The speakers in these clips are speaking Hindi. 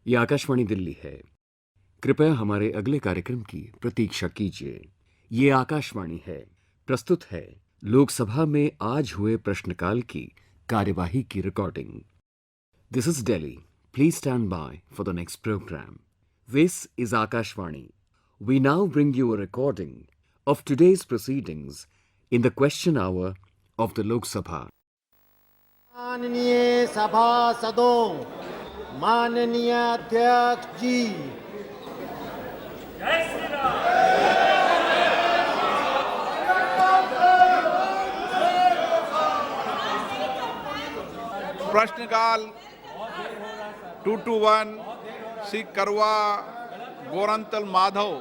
ये आकाशवाणी दिल्ली है। कृपया हमारे अगले कार्यक्रम की प्रतीक्षा कीजिए। ये आकाशवाणी है। प्रस्तुत है लोकसभा में आज हुए प्रश्नकाल की कार्यवाही की recording. This is Delhi. Please stand by for the next programme. This is Akashvani. We now bring you a recording of today's proceedings in the question hour of the Lok Sabha. माननीय सभासदों, माननीय अध्यक्ष जी, प्रश्नकाल 221 श्री करवा गोरंतल माधव।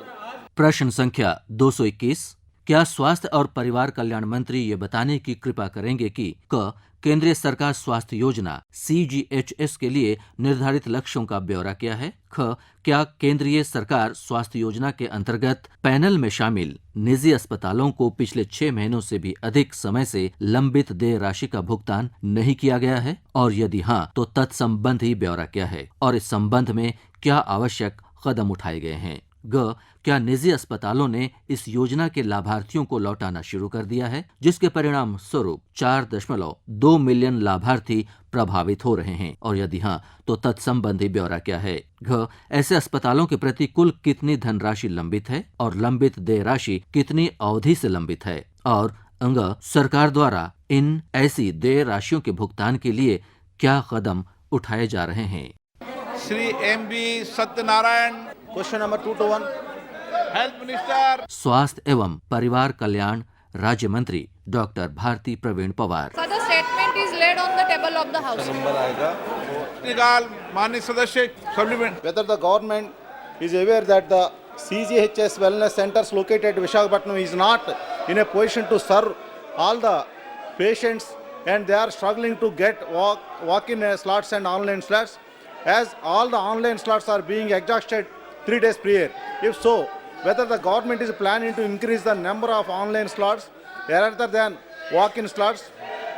प्रश्न संख्या 221। क्या स्वास्थ्य और परिवार कल्याण मंत्री ये बताने की कृपा करेंगे कि क केंद्रीय सरकार स्वास्थ्य योजना CGHS के लिए निर्धारित लक्ष्यों का ब्यौरा क्या है? ख क्या केंद्रीय सरकार स्वास्थ्य योजना के अंतर्गत पैनल में शामिल निजी अस्पतालों को पिछले 6 महीनों से भी अधिक समय से लंबित देय राशि का भुगतान नहीं किया गया है? और यदि हाँ, तो तत्संबंधी ब्यौरा क्या है और इस संबंध में क्या आवश्यक कदम उठाए गए हैं? ग क्या निजी अस्पतालों ने इस योजना के लाभार्थियों को लौटाना शुरू कर दिया है, जिसके परिणाम स्वरूप 4.2 मिलियन लाभार्थी प्रभावित हो रहे हैं? और यदि हाँ, तो तत्संबंधी ब्यौरा क्या है? घ ऐसे अस्पतालों के प्रति कुल कितनी धनराशि लंबित है और लंबित देय राशि कितनी अवधि से लंबित है? और अंग सरकार द्वारा इन ऐसी देय राशियों के भुगतान के लिए क्या कदम उठाए जा रहे हैं? Shri MB Satyanarayan. Question number 221, health minister. स्वास्थ्य एवं परिवार कल्याण राज्य मंत्री doctor Bharati Pravin Pawar. So the statement is laid on the table of the House. Number आएगा। प्रश्नकाल माननीय सदस्य supplement. Whether the government is aware that the CGHS wellness centers located at Visakhapatnam is not in a position to serve all the patients and they are struggling to get walk-in slots and online slots, as all the online slots are being exhausted 3 days prior. If so, whether the government is planning to increase the number of online slots rather than walk-in slots,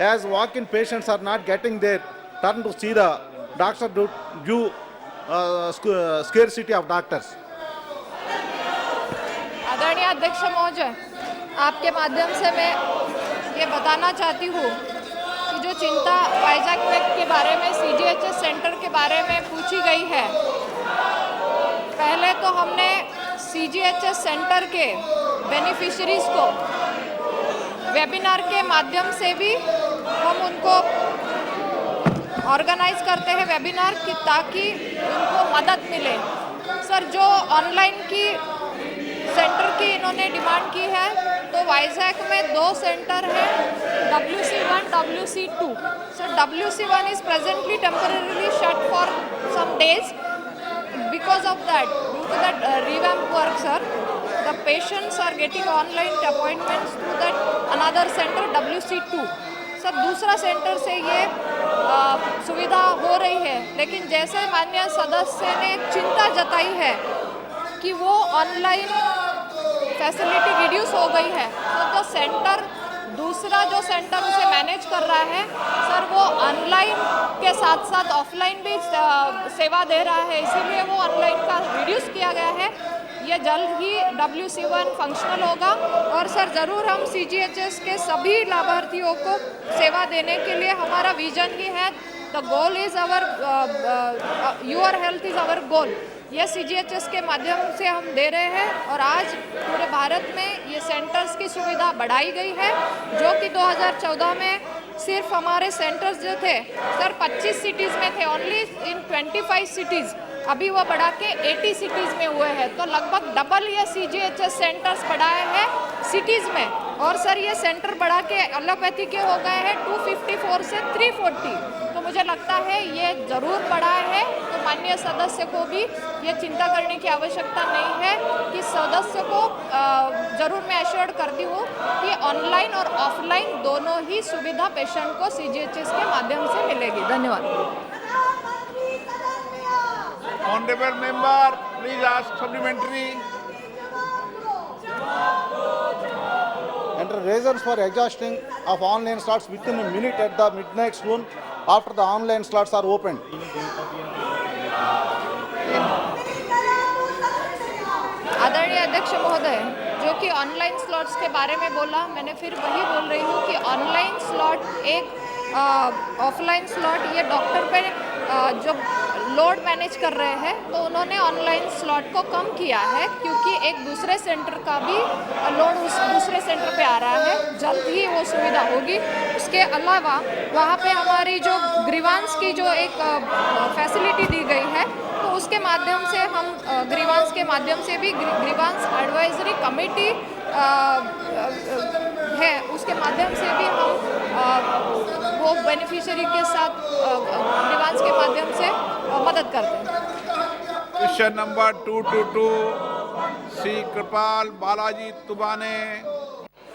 as walk-in patients are not getting their turn to see the doctor due scarcity of doctors. आदरणीय अध्यक्ष महोदय, आपके माध्यम से मैं ये बताना चाहती हूँ कि जो चिंता वाइजैक के बारे में CGHS सेंटर के बारे में पूछी गई है, पहले तो हमने CGHS सेंटर के बेनिफिशरीज को वेबिनार के माध्यम से भी हम उनको ऑर्गेनाइज करते हैं वेबिनार की, ताकि उनको मदद मिले। सर, जो ऑनलाइन की सेंटर की इन्होंने डिमांड की है, तो वाइजैक में 2 सेंटर हैं, WC1, WC2। Sir, WC1 is presently temporarily shut for some days. Because of that, due to that revamp work, sir, the patients are getting online appointments through that another center, WC2. Sir, दूसरा सेंटर से ये सुविधा हो रही है, लेकिन जैसे माननीय सदस्य ने चिंता जताई है कि वो ऑनलाइन फैसिलिटी रिड्यूस हो गई है, तो जो सेंटर दूसरा जो सेंटर उसे मैनेज कर रहा है, सर, वो ऑनलाइन के साथ साथ ऑफलाइन भी सेवा दे रहा है, इसीलिए वो ऑनलाइन का रिड्यूस किया गया है। ये जल्द ही WC1 फंक्शनल होगा और सर, ज़रूर हम CGHS के सभी लाभार्थियों को सेवा देने के लिए हमारा विजन ही है। The goal is our your health is our goal. ये CGHS के माध्यम से हम दे रहे हैं और आज पूरे भारत में ये सेंटर्स की सुविधा बढ़ाई गई है, जो कि 2014 में सिर्फ हमारे सेंटर्स जो थे सर 25 सिटीज़ में थे, ओनली इन 25 सिटीज़, अभी वो बढ़ा के 80 सिटीज़ में हुए हैं। तो लगभग डबल ये CGHS सेंटर्स बढ़ाए हैं सिटीज़ में। और सर, ये सेंटर बढ़ा के एलोपैथी के हो गए हैं 254 से 340। तो मुझे लगता है ये ज़रूर बढ़ा है, तो माननीय सदस्य को भी ये चिंता करने की आवश्यकता नहीं है कि सदस्य को ज़रूर मैं एश्योर्ड करती हूँ कि ऑनलाइन और ऑफलाइन दोनों ही सुविधा पेशेंट को CGHS के माध्यम से मिलेगी। धन्यवाद। Honourable member, please ask supplementary. Enter reasons for exhausting of online slots within a minute at the midnight swoon after the online slots are opened. महोदय जो कि ऑनलाइन स्लॉट्स के बारे में बोला, मैंने फिर वही बोल रही हूँ कि ऑनलाइन स्लॉट एक ऑफलाइन स्लॉट ये डॉक्टर पे जो लोड मैनेज कर रहे हैं तो उन्होंने ऑनलाइन स्लॉट को कम किया है, क्योंकि एक दूसरे सेंटर का भी लोड उस दूसरे सेंटर पे आ रहा है। जल्द ही वो सुविधा होगी। उसके अलावा वहाँ पे हमारी जो ग्रीवांस की जो एक फैसिलिटी दी गई है तो उसके माध्यम से हम ग्रीवांस के माध्यम से भी ग्रीवांस एडवाइजरी कमेटी है, उसके माध्यम से भी हम वो बेनिफिशियरी के साथ ग्रीवांस के माध्यम से मदद करते हैं। क्वेश्चन नंबर 222 श्री कृपाल बालाजी तुबाने।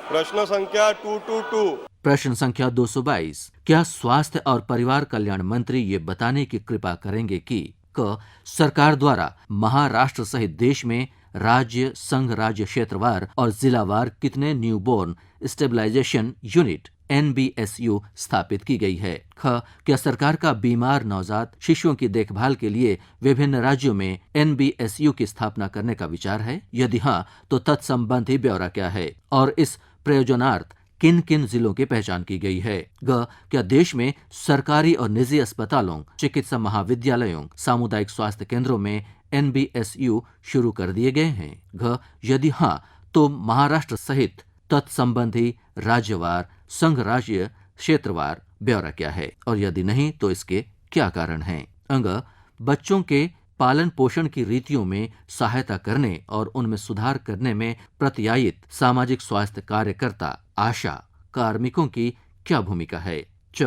प्रश्न संख्या 222। प्रश्न संख्या 222। क्या स्वास्थ्य और परिवार कल्याण मंत्री ये बताने की कृपा करेंगे कि क सरकार द्वारा महाराष्ट्र सहित देश में राज्य, संघ राज्य क्षेत्रवार और जिलावार कितने न्यूबॉर्न स्टेबलाइजेशन यूनिट NBSU स्थापित की गई है? ख. क्या सरकार का बीमार नवजात शिशुओं की देखभाल के लिए विभिन्न राज्यों में NBSU की स्थापना करने का विचार है? यदि हाँ, तो तत्संबंधी ब्यौरा क्या है और इस प्रयोजनार्थ किन किन जिलों की पहचान की गई है? ग. क्या देश में सरकारी और निजी अस्पतालों, चिकित्सा महाविद्यालयों, सामुदायिक स्वास्थ्य केंद्रों में NBSU शुरू कर दिए गए हैं? घ. यदि हाँ, तो महाराष्ट्र सहित तत्संबंधी राज्यवार, संघ राज्य क्षेत्रवार ब्यौरा क्या है और यदि नहीं तो इसके क्या कारण हैं? अंग. बच्चों के पालन पोषण की रीतियों में सहायता करने और उनमें सुधार करने में प्रत्यायित सामाजिक स्वास्थ्य कार्यकर्ता, आशा कार्मिकों की क्या भूमिका है? च.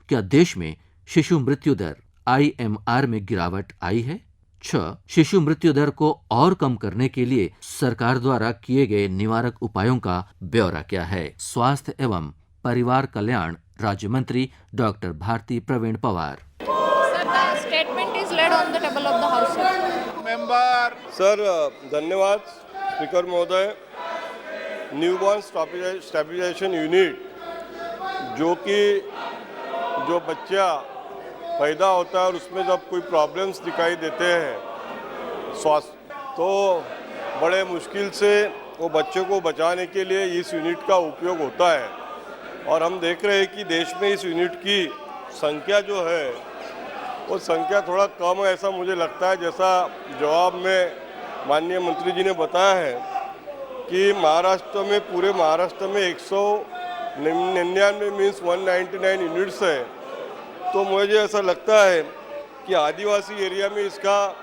क्या देश में शिशु मृत्यु दर IMR में गिरावट आई है? छ. शिशु मृत्यु दर को और कम करने के लिए सरकार द्वारा किए गए निवारक उपायों का ब्यौरा क्या है? स्वास्थ्य एवं परिवार कल्याण राज्य मंत्री doctor Bharati Pravin Pawar. Statement is laid on the table of the house. Member sir धन्यवाद स्पीकर महोदय। न्यूबॉर्न स्टेबलाइजेशन यूनिट जो बच्चा पैदा होता है और उसमें जब कोई प्रॉब्लम्स दिखाई देते हैं स्वास्थ्य, तो बड़े मुश्किल से वो बच्चों को बचाने के लिए इस यूनिट का उपयोग होता है। और हम देख रहे हैं कि देश में इस यूनिट की संख्या जो है वो संख्या थोड़ा कम है, ऐसा मुझे लगता है। जैसा जवाब में माननीय मंत्री जी ने बताया है कि महाराष्ट्र में, पूरे महाराष्ट्र में 199 मीन्स 199 यूनिट्स है। तो मुझे ऐसा लगता है कि आदिवासी एरिया में इसका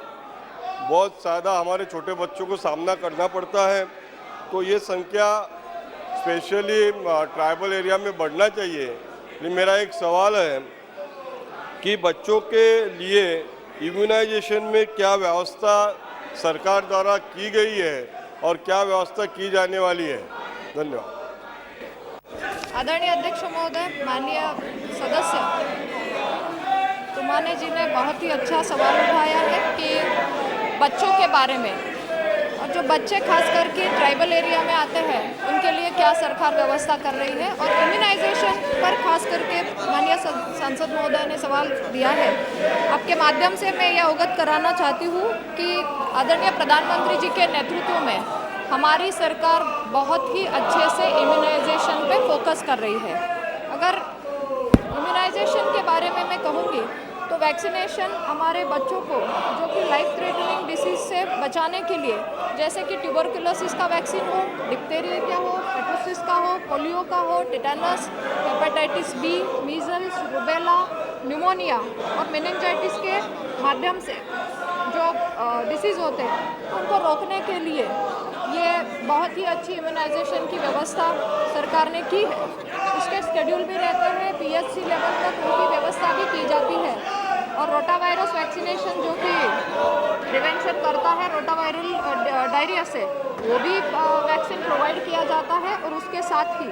बहुत ज़्यादा हमारे छोटे बच्चों को सामना करना पड़ता है। तो ये संख्या स्पेशली ट्राइबल एरिया में बढ़ना चाहिए। लेकिन मेरा एक सवाल है कि बच्चों के लिए इम्यूनाइजेशन में क्या व्यवस्था सरकार द्वारा की गई है और क्या व्यवस्था की जाने वाली है? धन्यवाद। आदरणीय अध्यक्ष महोदय, माननीय सदस्य तुमाने जी ने बहुत ही अच्छा सवाल उठाया है कि बच्चों के बारे में, और जो बच्चे खास करके ट्राइबल एरिया में आते हैं उनके लिए क्या सरकार व्यवस्था कर रही है, और इम्यूनाइजेशन पर खास करके माननीय सांसद महोदय ने सवाल दिया है। आपके माध्यम से मैं यह अवगत कराना चाहती हूँ कि आदरणीय प्रधानमंत्री जी के नेतृत्व में हमारी सरकार बहुत ही अच्छे से इम्यूनाइजेशन पे फोकस कर रही है। अगर इम्यूनाइजेशन के बारे में मैं कहूँगी तो वैक्सीनेशन हमारे बच्चों को जो कि लाइफ थ्रेटनिंग डिसीज से बचाने के लिए, जैसे कि ट्यूबरकुलोसिस का वैक्सीन हो, डिप्थेरिया हो, पेटोसिस का हो, पोलियो का हो, tetanus, hepatitis B, measles, rubella, pneumonia और मेनिंजाइटिस के माध्यम से जो डिसीज़ होते हैं उनको रोकने के लिए ये बहुत ही अच्छी इम्यूनाइजेशन की व्यवस्था सरकार ने की है। उसके शेड्यूल भी रहते हैं, PHC लेवल तक उनकी व्यवस्था भी की जाती है। और रोटावायरस वैक्सीनेशन जो कि प्रिवेंशन करता है रोटावायरल डायरिया से, वो भी वैक्सीन प्रोवाइड किया जाता है। और उसके साथ ही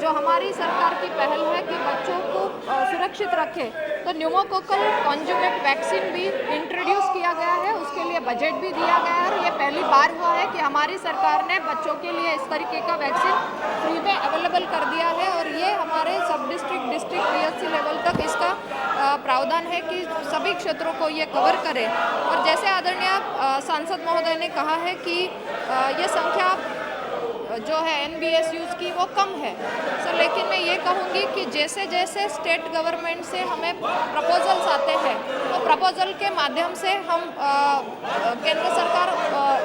जो हमारी सरकार की पहल है कि बच्चों को सुरक्षित रखें तो न्यूमोकोकल कॉन्जुगेट वैक्सीन भी इंट्रोड्यूस किया गया है, उसके लिए बजट भी दिया गया है और ये पहली बार हुआ है कि हमारी सरकार ने बच्चों के लिए इस तरीके का वैक्सीन फ्री में अवेलेबल कर दिया है और ये हमारे सब डिस्ट्रिक्ट PSC लेवल तक इसका प्रावधान है कि सभी क्षेत्रों को ये कवर करे। और जैसे आदरणीय सांसद महोदय ने कहा है कि ये संख्या जो है NBSUs की वो कम है सर, लेकिन मैं ये कहूँगी कि जैसे जैसे स्टेट गवर्नमेंट से हमें प्रपोजल्स आते हैं तो प्रपोजल के माध्यम से हम केंद्र सरकार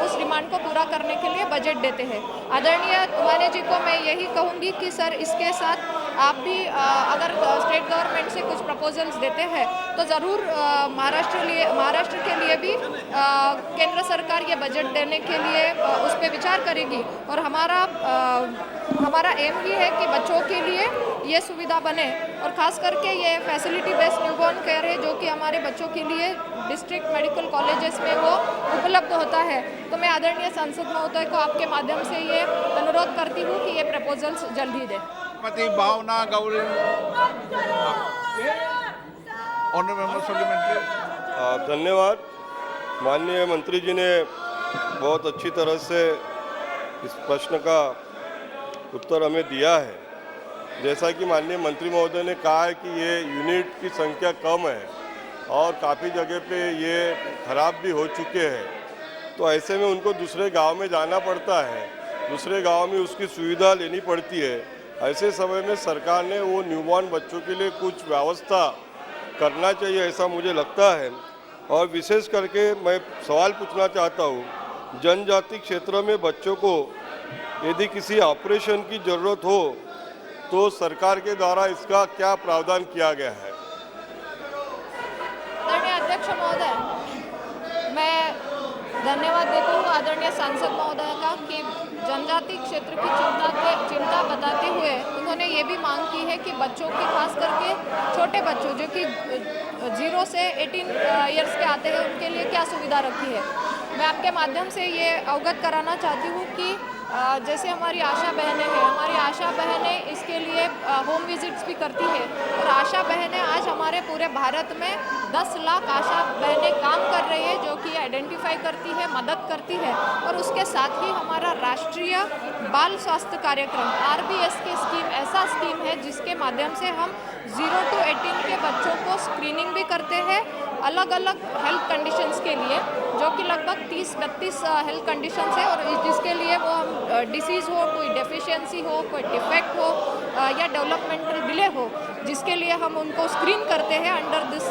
उस डिमांड को पूरा करने के लिए बजट देते हैं। आदरणीय तुबाने जी को मैं यही कहूँगी कि सर इसके साथ आप भी अगर स्टेट गवर्नमेंट से कुछ प्रपोजल्स देते हैं तो ज़रूर महाराष्ट्र के लिए भी केंद्र सरकार ये बजट देने के लिए उस पर विचार करेगी और हमारा एम ही है कि बच्चों के लिए ये सुविधा बने और ख़ास करके ये फैसिलिटी बेस्ड न्यूबॉर्न केयर है जो कि हमारे बच्चों के लिए डिस्ट्रिक्ट मेडिकल कॉलेजेस में वो उपलब्ध होता है। तो मैं आदरणीय सांसद महोदय को आपके माध्यम से ये अनुरोध करती हूँ कि ये प्रपोजल्स जल्द ही दें। श्रीमती भावना गौरी, ऑनरेबल मेंबर सप्लीमेंट्री। धन्यवाद। माननीय मंत्री जी ने बहुत अच्छी तरह से इस प्रश्न का उत्तर हमें दिया है। जैसा कि माननीय मंत्री महोदय ने कहा है कि ये यूनिट की संख्या कम है और काफ़ी जगह पे ये खराब भी हो चुके हैं, तो ऐसे में उनको दूसरे गांव में जाना पड़ता है, दूसरे गांव में उसकी सुविधा लेनी पड़ती है। ऐसे समय में सरकार ने वो न्यूबॉर्न बच्चों के लिए कुछ व्यवस्था करना चाहिए, ऐसा मुझे लगता है। और विशेष करके मैं सवाल पूछना चाहता हूँ, जनजाति क्षेत्र में बच्चों को यदि किसी ऑपरेशन की ज़रूरत हो तो सरकार के द्वारा इसका क्या प्रावधान किया गया है? आदरणीय अध्यक्ष महोदय, मैं धन्यवाद देती हूँ आदरणीय सांसद महोदय का कि जनजाति क्षेत्र की चिंता बताते हुए उन्होंने ये भी मांग की है कि बच्चों की खास करके छोटे बच्चों जो कि 0 से 18 ईयर्स के आते हैं उनके लिए क्या सुविधा रखी है। मैं आपके माध्यम से ये अवगत कराना चाहती हूँ कि जैसे हमारी आशा बहनें हैं, हमारी आशा बहनें इसके लिए होम विजिट्स भी करती है और आशा बहनें आज हमारे पूरे भारत में 10 लाख आशा बहनें काम कर रही है जो कि आइडेंटिफाई करती है, मदद करती है। और उसके साथ ही हमारा राष्ट्रीय बाल स्वास्थ्य कार्यक्रम RBS की स्कीम ऐसा स्कीम है जिसके माध्यम से हम 0 to 18 के बच्चों को स्क्रीनिंग भी करते हैं अलग अलग हेल्थ कंडीशंस के लिए, जो कि लगभग 30-32 हेल्थ कंडीशंस है और जिसके लिए वो हम डिसीज़ हो, कोई डेफिशिएंसी हो, कोई डिफेक्ट हो या डेवलपमेंटल डिले हो, जिसके लिए हम उनको स्क्रीन करते हैं अंडर दिस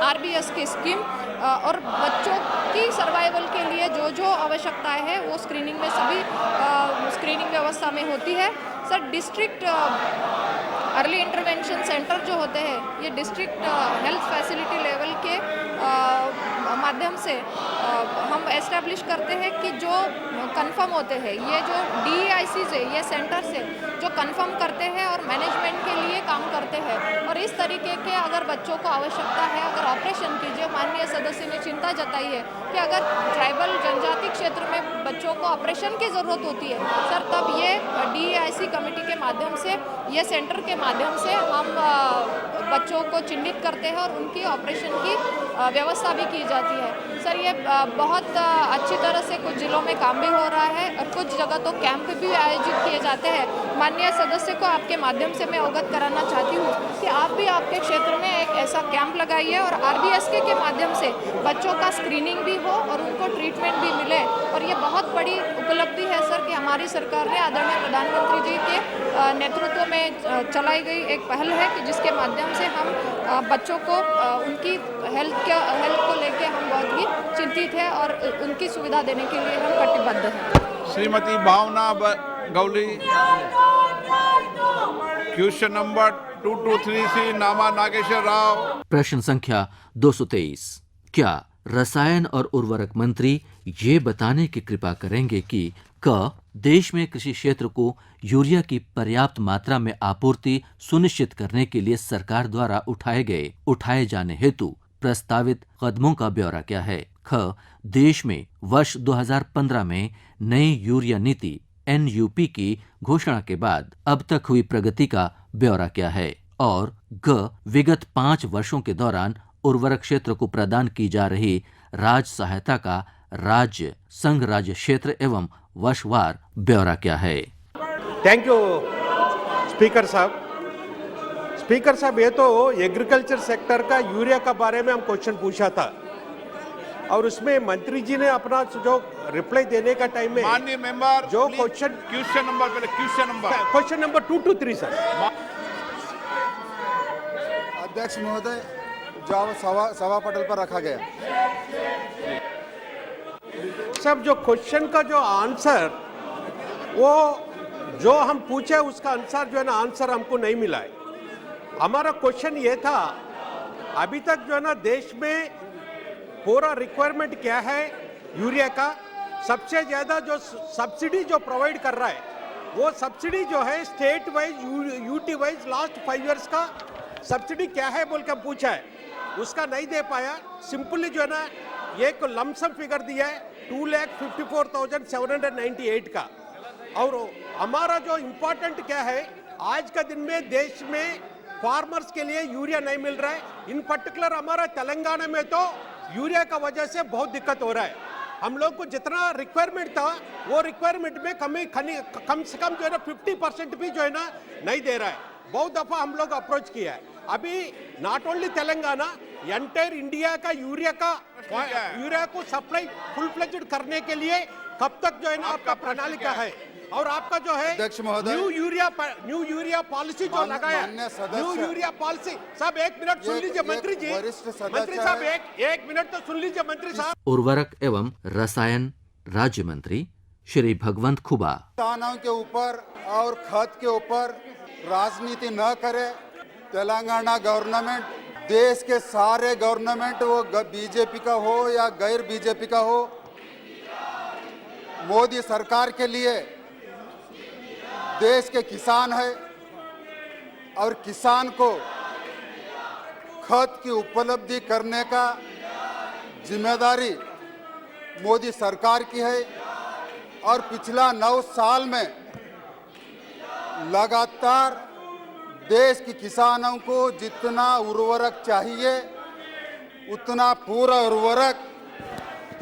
RBS की स्कीम। और बच्चों की सर्वाइवल के लिए जो जो आवश्यकताएं हैं वो स्क्रीनिंग में सभी स्क्रीनिंग व्यवस्था में होती है। Sir, district early intervention centre जो होते हैं ये डिस्ट्रिक्ट हेल्थ फैसिलिटी लेवल के माध्यम से हम एस्टैब्लिश करते हैं कि जो कंफर्म होते हैं, ये जो DEICs है, ये सेंटर से जो कंफर्म करते हैं और मैनेजमेंट के लिए काम करते हैं। और इस तरीके के अगर बच्चों को आवश्यकता है, अगर ऑपरेशन की, जो माननीय सदस्य ने चिंता जताई है कि अगर ट्राइबल जनजाति क्षेत्र में बच्चों को ऑपरेशन की ज़रूरत होती है सर, तब ये DEIC कमेटी के माध्यम से, ये सेंटर के माध्यम से हम बच्चों को चिन्हित करते हैं और उनकी ऑपरेशन की व्यवस्था भी की जाती है। सर, ये बहुत अच्छी तरह से कुछ जिलों में काम भी हो रहा है और कुछ जगह तो कैंप भी आयोजित किए जाते हैं। माननीय सदस्य को आपके माध्यम से मैं अवगत कराना चाहती हूँ कि आप भी आपके क्षेत्र में एक ऐसा कैंप लगाइए और RBS के माध्यम से बच्चों का स्क्रीनिंग भी हो और उनको ट्रीटमेंट भी मिले। और ये बहुत बड़ी उपलब्धि है सर कि हमारी सरकार ने आदरणीय प्रधानमंत्री जी के नेतृत्व में चलाई गई एक पहल है कि जिसके माध्यम से हम बच्चों को उनकी हेल्थ को लेके हम बहुत ही चिंतित हैं और उनकी सुविधा देने के लिए हम कटिबद्ध हैं। श्रीमती भावना गौली, क्वेश्चन नंबर 2233 नामा नागेश्वर राव। प्रश्न संख्या 223। क्या रसायन और उर्वरक मंत्री ये बताने की कृपा करेंगे कि देश में कृषि क्षेत्र को यूरिया की पर्याप्त मात्रा में आपूर्ति सुनिश्चित करने के लिए सरकार द्वारा उठाए जाने हेतु प्रस्तावित कदमों का ब्यौरा क्या है? देश में वर्ष 2015 में नई यूरिया नीति NUP की घोषणा के बाद अब तक हुई प्रगति का ब्यौरा क्या है? और ग विगत 5 वर्षों के दौरान उर्वरक क्षेत्र को प्रदान की जा रही राज्य सहायता का राज्य, संघ राज्य क्षेत्र एवं वर्षवार ब्यौरा क्या है। थैंक यू स्पीकर साहब। स्पीकर साहब, ये तो एग्रीकल्चर सेक्टर का यूरिया का बारे में हम क्वेश्चन पूछा था और उसमें मंत्री जी ने अपना जो रिप्लाई देने का टाइम में माननीय मेंबर जो question number question number 2 to 3 sir. अध्यक्ष महोदय, जवाब सभा पटल पर रखा गया। सब जो क्वेश्चन का जो आंसर वो जो हम पूछे उसका आंसर जो है ना आंसर हमको नहीं मिला है। हमारा क्वेश्चन ये था, अभी तक जो है ना देश में पूरा रिक्वायरमेंट क्या है यूरिया का, सबसे ज्यादा जो सब्सिडी जो प्रोवाइड कर रहा है वो सब्सिडी जो है state wise UT wise last 5 years का सब्सिडी क्या है बोल के पूछा है, उसका नहीं दे पाया। सिंपली जो है ना एक लमसम फिगर दिया है 2,54,798 का। और हमारा जो इम्पोर्टेंट क्या है, आज का दिन में देश में फार्मर्स के लिए यूरिया नहीं मिल रहा है। इन पर्टिकुलर हमारा तेलंगाना में तो यूरिया का वजह से बहुत दिक्कत हो रहा है। हम लोग को जितना रिक्वायरमेंट था वो रिक्वायरमेंट में कम से कम जो है ना 50% भी जो है ना नहीं दे रहा है। बहुत दफा हम लोग अप्रोच किया है। अभी not only Telangana, entire India का यूरिया को सप्लाई फुल फ्लेज्ड करने के लिए कब तक जो है ना आपका प्रणाली है और आपका जो है अध्यक्ष महोदय, न्यू यूरिया पॉलिसी जो लगाया, न्यू यूरिया पॉलिसी। सब एक मिनट सुन लीजिए मंत्री जी, मंत्री साहब एक मिनट तो सुन लीजिए मंत्री साहब। उर्वरक एवं रसायन राज्य मंत्री श्री भगवंत खुबा। किसानों के ऊपर और खाद के ऊपर राजनीति न करे। तेलंगाना गवर्नमेंट, देश के सारे गवर्नमेंट वो बीजेपी का हो या गैर बीजेपी का हो, मोदी सरकार के लिए देश के किसान है और किसान को खाद की उपलब्धि करने का जिम्मेदारी मोदी सरकार की है। और पिछला 9 साल में लगातार देश के किसानों को जितना उर्वरक चाहिए उतना पूरा उर्वरक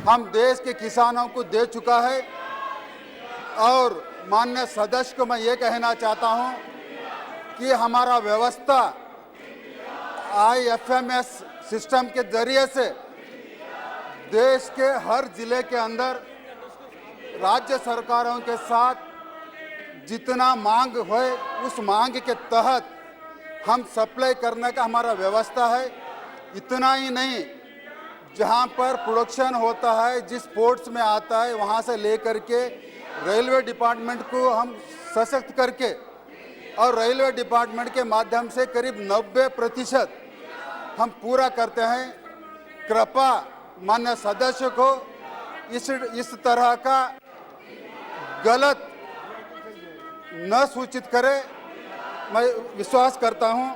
हम देश के किसानों को दे चुका है। और माननीय सदस्य को मैं ये कहना चाहता हूँ कि हमारा व्यवस्था IFMS सिस्टम के जरिए से देश के हर जिले के अंदर राज्य सरकारों के साथ जितना मांग है उस मांग के तहत हम सप्लाई करने का हमारा व्यवस्था है। इतना ही नहीं, जहां पर प्रोडक्शन होता है, जिस पोर्ट्स में आता है, वहां से लेकर के रेलवे डिपार्टमेंट को हम सशक्त करके और रेलवे डिपार्टमेंट के माध्यम से करीब 90% हम पूरा करते हैं। कृपया माननीय सदस्य को इस तरह का गलत न सूचित करे, मैं विश्वास करता हूं।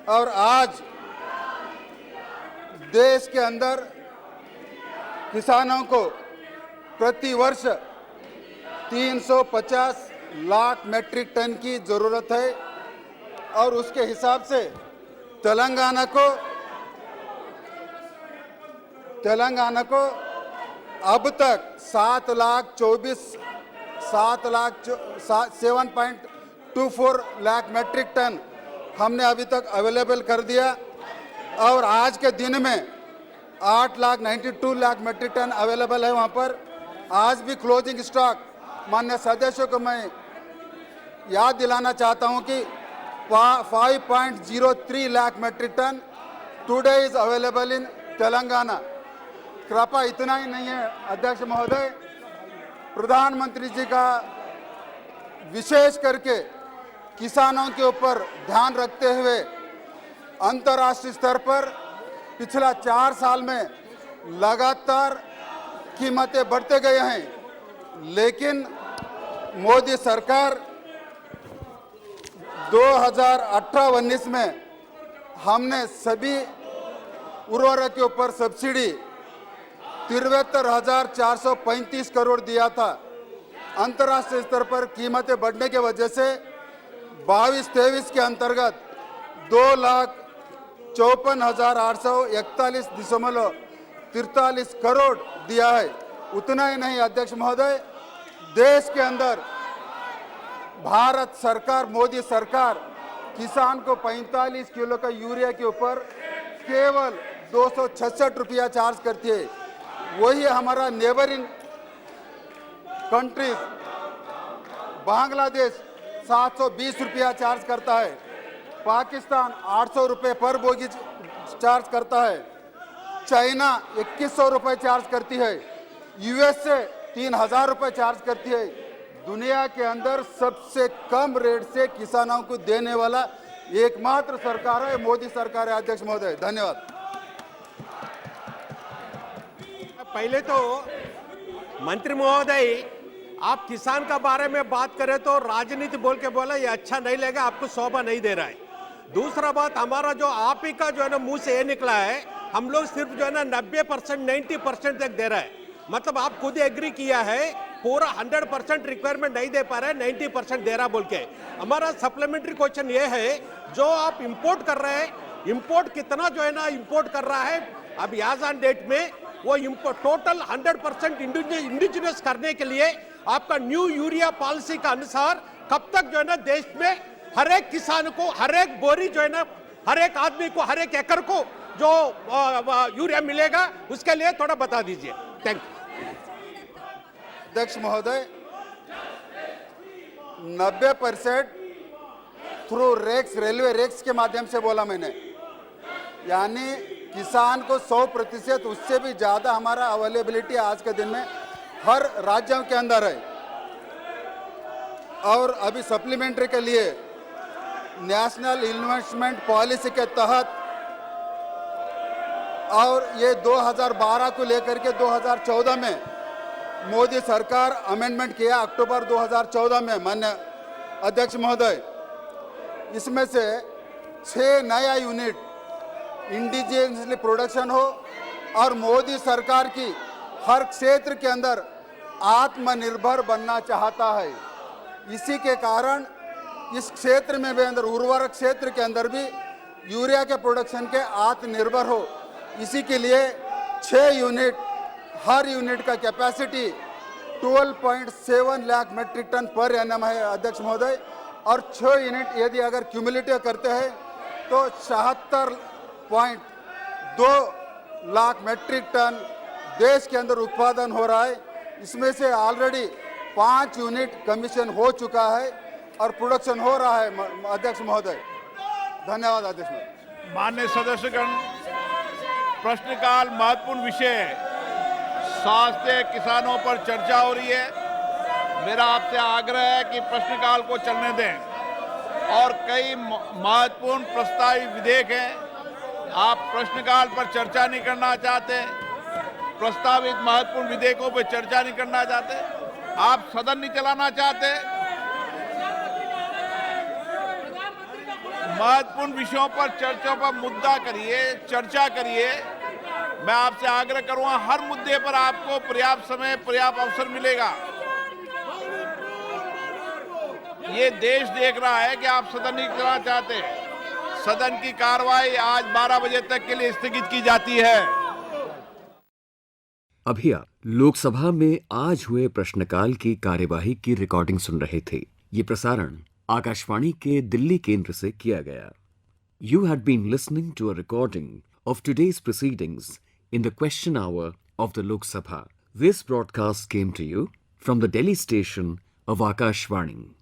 और आज देश के अंदर किसानों को प्रति वर्ष 350 लाख मैट्रिक टन की ज़रूरत है और उसके हिसाब से तेलंगाना को अब तक 7.24 लाख मैट्रिक टन हमने अभी तक अवेलेबल कर दिया। और आज के दिन में 8.92 लाख मैट्रिक टन अवेलेबल है वहाँ पर। आज भी क्लोजिंग स्टॉक माननीय सदस्यों को मैं याद दिलाना चाहता हूँ कि 5.03 lakh metric ton today is available in Telangana. कृपया इतना ही नहीं है अध्यक्ष महोदय, प्रधानमंत्री जी का विशेष करके किसानों के ऊपर ध्यान रखते हुए अंतर्राष्ट्रीय स्तर पर पिछला 4 साल में लगातार कीमतें बढ़ते गए हैं, लेकिन मोदी सरकार 2018-19 में हमने सभी उर्वरक के ऊपर सब्सिडी 73,435 करोड़ दिया था। अंतर्राष्ट्रीय स्तर पर कीमतें बढ़ने के वजह से 22-23 के अंतर्गत 2,54,841.43 करोड़ दिया है। उतना ही नहीं अध्यक्ष महोदय, देश के अंदर भारत सरकार, मोदी सरकार किसान को 45 किलो का यूरिया के ऊपर केवल 266 रुपया चार्ज करती है। वही हमारा नेबरिंग कंट्रीज बांग्लादेश 720 रुपया चार्ज करता है, पाकिस्तान 800 रुपये पर बोगी चार्ज करता है, चाइना 2100 रुपये चार्ज करती है, यूएसए 3000 रुपये चार्ज करती है। दुनिया के अंदर सबसे कम रेट से किसानों को देने वाला एकमात्र सरकार है मोदी सरकार है। अध्यक्ष महोदय धन्यवाद। पहले तो मंत्री महोदय, आप किसान का बारे में बात करें तो राजनीति बोल के बोला ये अच्छा नहीं लगेगा, आपको शोभा नहीं दे रहा है। दूसरा बात, हमारा जो आप ही का जो है ना मुंह से ये निकला है, हम लोग सिर्फ जो है ना 90% 90% तक दे रहा है। मतलब आप खुद एग्री किया है, पूरा 100% रिक्वायरमेंट नहीं दे पा रहे, 90% दे रहा बोल के। हमारा सप्लीमेंट्री क्वेश्चन ये है, जो आप इंपोर्ट कर रहे हैं, इंपोर्ट कितना जो है ना इंपोर्ट कर रहा है अब याज ऑन डेट में, वो इंपोर्ट टोटल 100% इंडिजिनस करने के लिए आपका न्यू यूरिया पॉलिसी का अनुसार कब तक जो है ना देश में हर एक किसान को, हर एक बोरी जो है ना, हर एक आदमी को, हर एक एकड़ को जो यूरिया मिलेगा, उसके लिए थोड़ा बता दीजिए। Thank you. अध्यक्ष महोदय, 90% थ्रू रेक्स, रेलवे रेक्स के माध्यम से बोला मैंने, यानी किसान को 100%, उससे भी ज़्यादा हमारा अवेलेबिलिटी आज के दिन में हर राज्यों के अंदर है। और अभी सप्लीमेंट्री के लिए नेशनल इन्वेस्टमेंट पॉलिसी के तहत, और ये 2012 को लेकर के 2014 में मोदी सरकार अमेंडमेंट किया, अक्टूबर 2014 में माननीय अध्यक्ष महोदय। इसमें से 6 नया यूनिट इंडिजिनसली प्रोडक्शन हो और मोदी सरकार की हर क्षेत्र के अंदर आत्मनिर्भर बनना चाहता है। इसी के कारण इस क्षेत्र में भी, अंदर उर्वरक क्षेत्र के अंदर भी यूरिया के प्रोडक्शन के आत्मनिर्भर हो। इसी के लिए 6 यूनिट, हर यूनिट का कैपेसिटी 12.7 लाख मेट्रिक टन पर एनएम है अध्यक्ष महोदय। और 6 यूनिट यदि अगर क्यूमुलेटिव करते हैं तो 76.2 लाख मेट्रिक टन देश के अंदर उत्पादन हो रहा है। इसमें से ऑलरेडी 5 यूनिट कमीशन हो चुका है और प्रोडक्शन हो रहा है अध्यक्ष महोदय। धन्यवाद अध्यक्ष महोदय। माननीय सदस्यगण, प्रश्नकाल महत्वपूर्ण विषय है। स्वास्थ्य किसानों पर चर्चा हो रही है। मेरा आपसे आग्रह है कि प्रश्नकाल को चलने दें और कई महत्वपूर्ण प्रस्तावित विधेयक हैं। आप प्रश्नकाल पर चर्चा नहीं करना चाहते, प्रस्तावित महत्वपूर्ण विधेयकों पर चर्चा नहीं करना चाहते, आप सदन नहीं चलाना चाहते। महत्वपूर्ण विषयों पर चर्चा पर मुद्दा करिए, चर्चा करिए। मैं आपसे आग्रह करूंगा, हर मुद्दे पर आपको पर्याप्त समय, पर्याप्त अवसर मिलेगा। ये देश देख रहा है कि आप सदन नहीं चलाना चाहते। सदन की कार्रवाई आज 12 बजे तक के लिए स्थगित की जाती है। अभी आप लोकसभा में आज हुए प्रश्नकाल की कार्यवाही की रिकॉर्डिंग सुन रहे थे। ये प्रसारण आकाशवाणी के दिल्ली केंद्र से किया गया। You had been listening to a recording of today's proceedings in the question hour of the Lok Sabha. This broadcast came to you from the Delhi station of Akashvani.